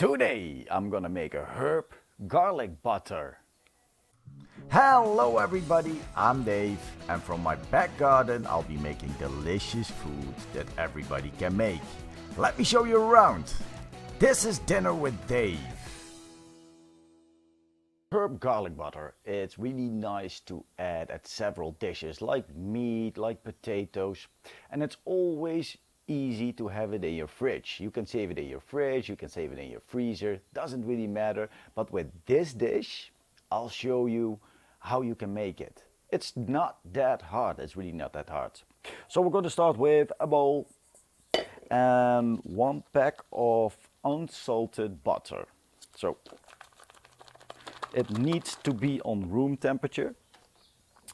Today I'm gonna make a herb garlic butter. Hello everybody, I'm Dave and from my back garden I'll be making delicious food that everybody can make. Let me show you around. This is Dinner with Dave. Herb garlic butter, it's really nice to add at several dishes like meat, like potatoes, and it's always easy to have it in your fridge. You can save it in your fridge, you can save it in your freezer, doesn't really matter. But with this dish, I'll show you how you can make it. It's not that hard, it's really not that hard. So we're going to start with a bowl and 1 pack of unsalted butter. So it needs to be on room temperature.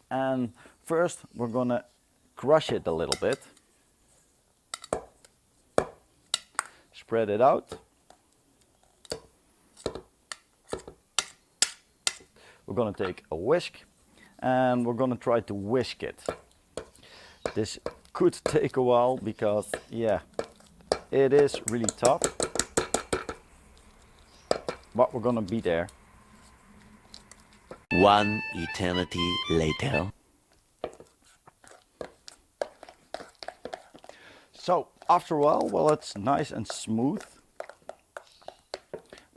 And first we're gonna crush it a little bit. Spread it out. We're gonna take a whisk and we're gonna try to whisk it. This could take a while because, yeah, it is really tough. But we're gonna be there. One eternity later. So after a while it's nice and smooth,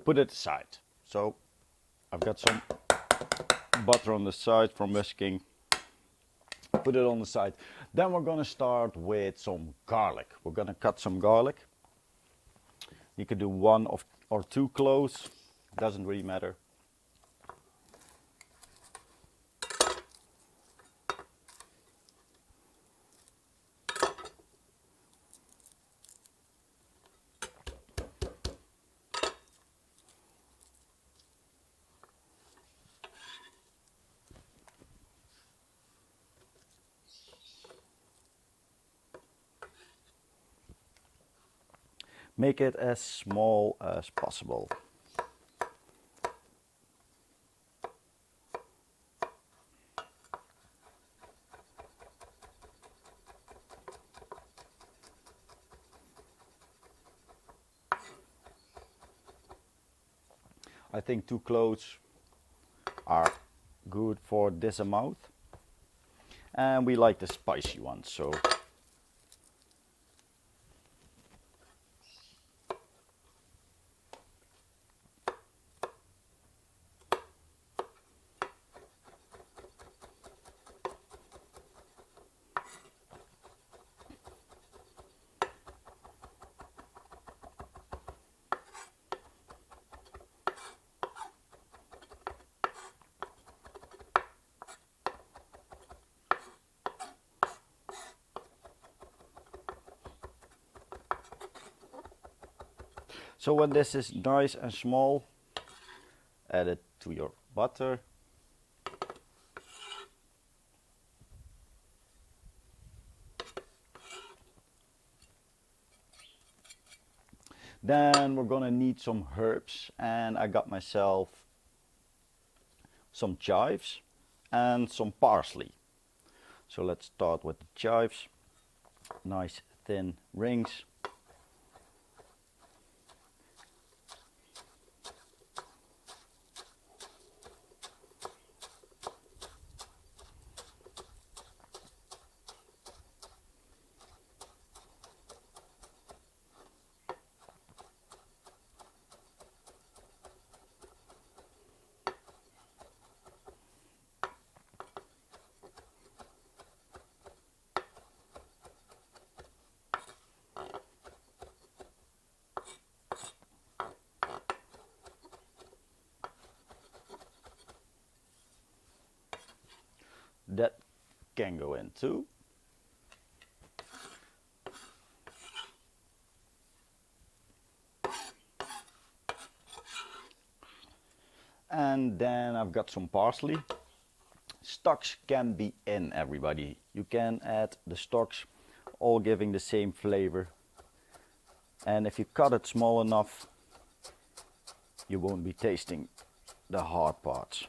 put it aside. So I've got some butter on the side from whisking. Put it on the side. Then we're gonna start with some garlic. We're gonna cut some garlic. You can do 1 or 2 cloves, doesn't really matter. Make it as small as possible. I think 2 cloves are good for this amount. And we like the spicy ones, so when this is nice and small, add it to your butter. Then we're gonna need some herbs, and I got myself some chives and some parsley. So let's start with the chives. Nice thin rings. That can go in too. And then I've got some parsley. Stalks can be in, everybody. You can add the stalks, all giving the same flavor. And if you cut it small enough, you won't be tasting the hard parts.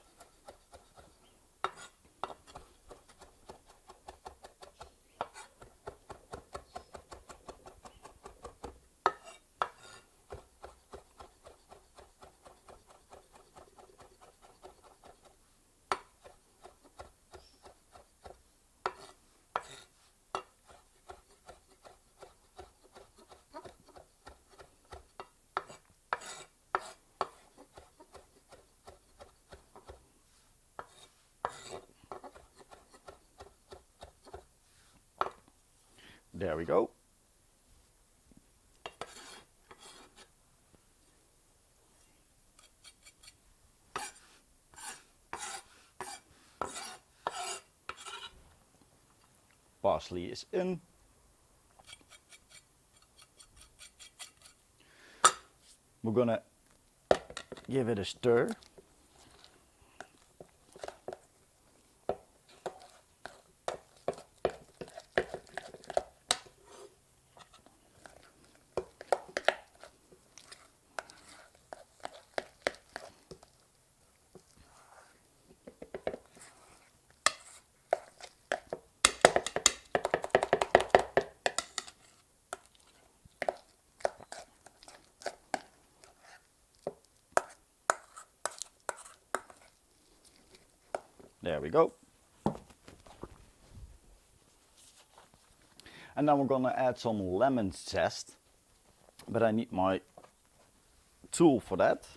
There we go. Parsley is in. We're gonna give it a stir. There we go. And now we're gonna add some lemon zest, but I need my tool for that.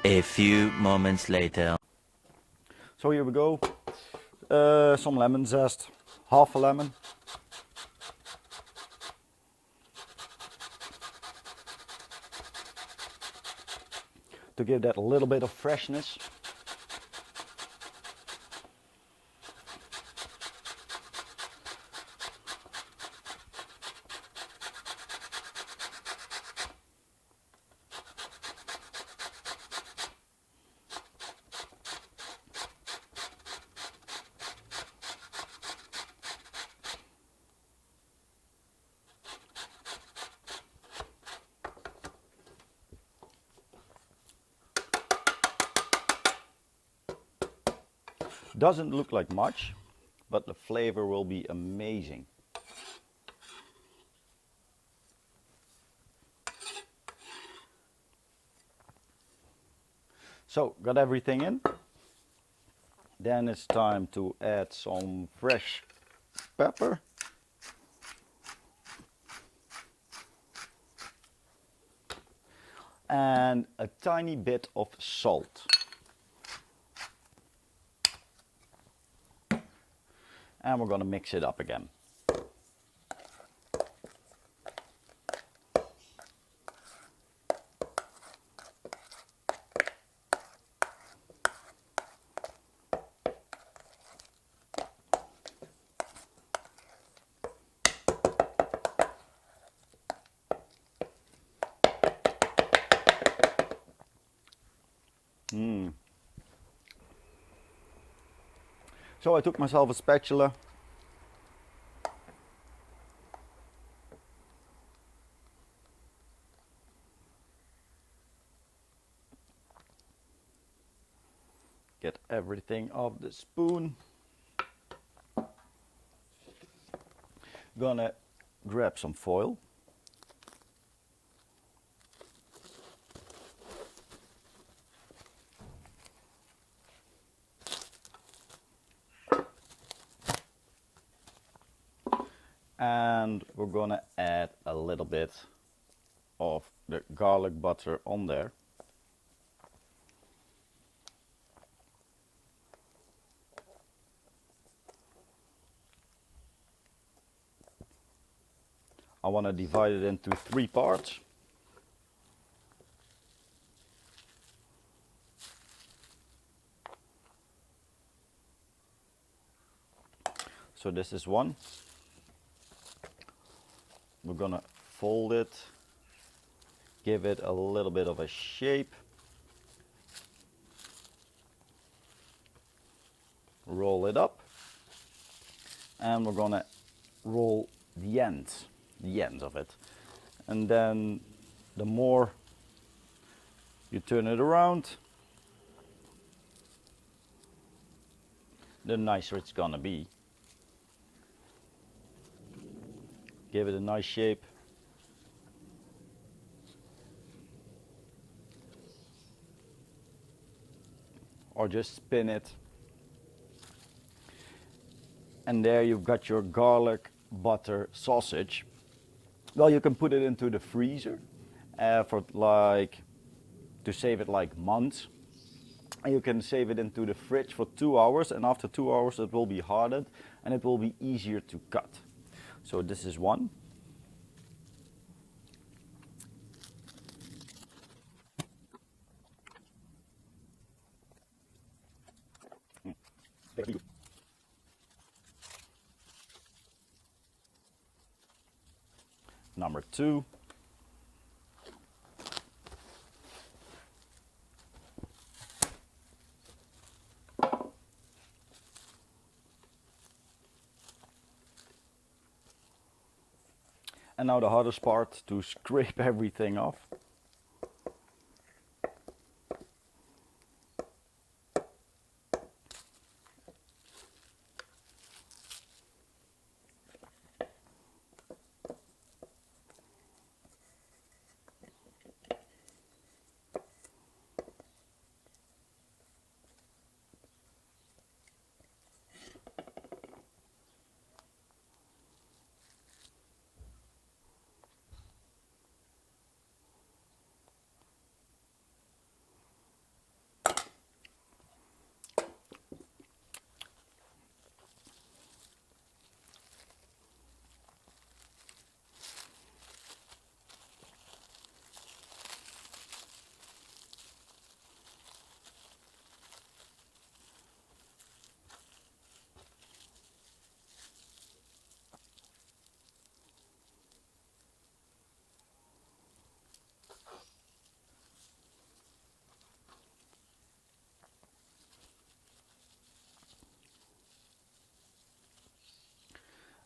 A few moments later. So here we go. Some lemon zest, half a lemon. To give that a little bit of freshness. Doesn't look like much, but the flavor will be amazing. So, got everything in. Then it's time to add some fresh pepper. And a tiny bit of salt. And we're going to mix it up again. So I took myself a spatula. Get everything off the spoon. Gonna grab some foil. And we're gonna add a little bit of the garlic butter on there. I want to divide it into 3 parts. So this is one. We're gonna fold it, give it a little bit of a shape, roll it up, and we're gonna roll the ends of it. And then the more you turn it around, the nicer it's gonna be. Give it a nice shape. Or just spin it. And there you've got your garlic butter sausage. Well, you can put it into the freezer for to save it like months. And you can save it into the fridge for 2 hours, and after 2 hours it will be hardened and it will be easier to cut. So this is one. Number two. And now the hardest part, to scrape everything off.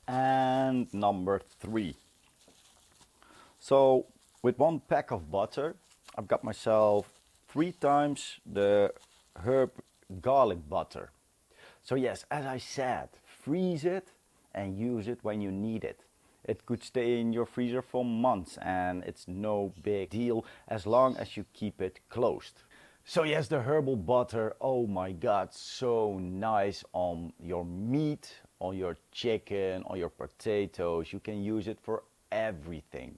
And number three. So with one pack of butter, I've got myself 3 times the herb garlic butter. So yes, as I said, freeze it and use it when you need it. It could stay in your freezer for months and it's no big deal as long as you keep it closed. So yes, the herbal butter, oh my god, so nice on your meat, on your chicken, on your potatoes. You can use it for everything.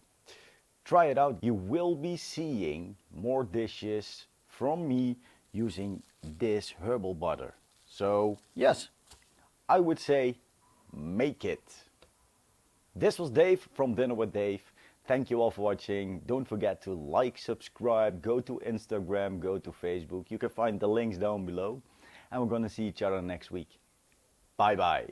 Try it out. You will be seeing more dishes from me using this herbal butter. So yes, I would say make it. This was Dave from Dinner with Dave. Thank you all for watching. Don't forget to like, subscribe, go to Instagram, go to Facebook. You can find the links down below. And we're going to see each other next week. Bye bye.